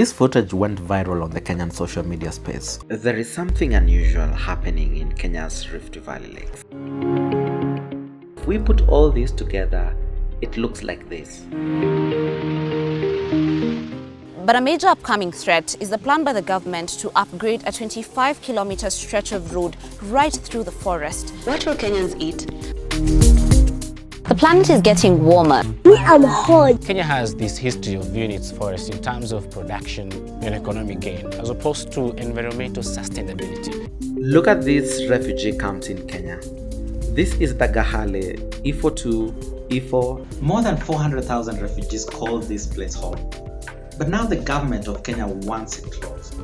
This footage went viral on the Kenyan social media space. There is something unusual happening in Kenya's Rift Valley lakes. If we put all this together, it looks like this. But a major upcoming threat is the plan by the government to upgrade a 25-kilometer stretch of road right through the forest. What will Kenyans eat? The planet is getting warmer. We are hot. Kenya has this history of viewing its forests in terms of production and economic gain, as opposed to environmental sustainability. Look at these refugee camps in Kenya. This is the Gahale, Ifo 2, Ifo. More than 400,000 refugees call this place home. But now the government of Kenya wants it closed.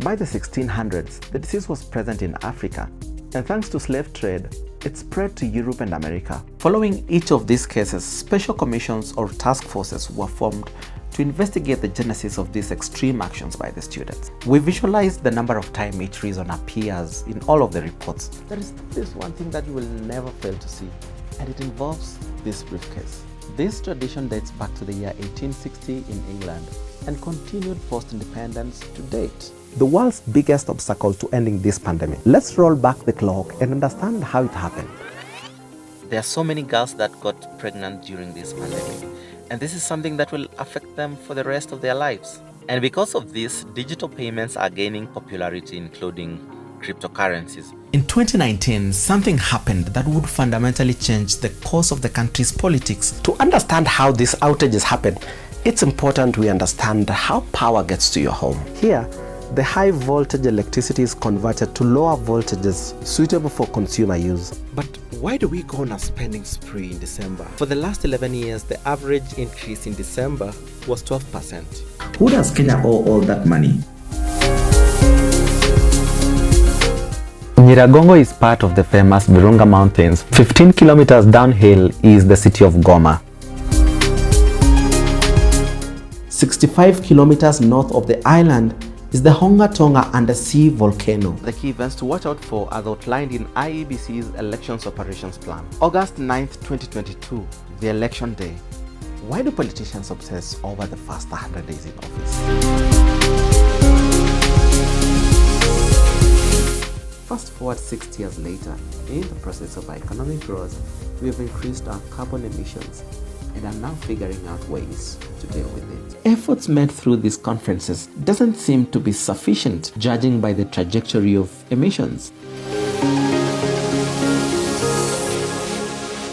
By the 1600s, the disease was present in Africa, and thanks to slave trade, it spread to Europe and America. Following each of these cases, special commissions or task forces were formed to investigate the genesis of these extreme actions by the students. We visualized the number of times each reason appears in all of the reports. There is this one thing that you will never fail to see, and it involves this briefcase. This tradition dates back to the year 1860 in England and continued post-independence to date. The world's biggest obstacle to ending this pandemic. Let's roll back the clock and understand how it happened. There are so many girls that got pregnant during this pandemic, and this is something that will affect them for the rest of their lives. And because of this, digital payments are gaining popularity, including cryptocurrencies. In 2019, something happened that would fundamentally change the course of the country's politics. To understand how these outages happen, it's important we understand how power gets to your home. Here, the high voltage electricity is converted to lower voltages suitable for consumer use. But why do we go on a spending spree in December? For the last 11 years, the average increase in December was 12%. Who does Kenya owe all that money? Nyiragongo is part of the famous Virunga Mountains. 15 kilometers downhill is the city of Goma. 65 kilometers north of the island is the Honga Tonga undersea volcano. The key events to watch out for are outlined in IEBC's Elections Operations Plan. August 9th, 2022, the election day. Why do politicians obsess over the first 100 days in office? Fast forward 6 years later, in the process of our economic growth, we have increased our carbon emissions and are now figuring out ways to deal with it. Efforts made through these conferences doesn't seem to be sufficient, judging by the trajectory of emissions.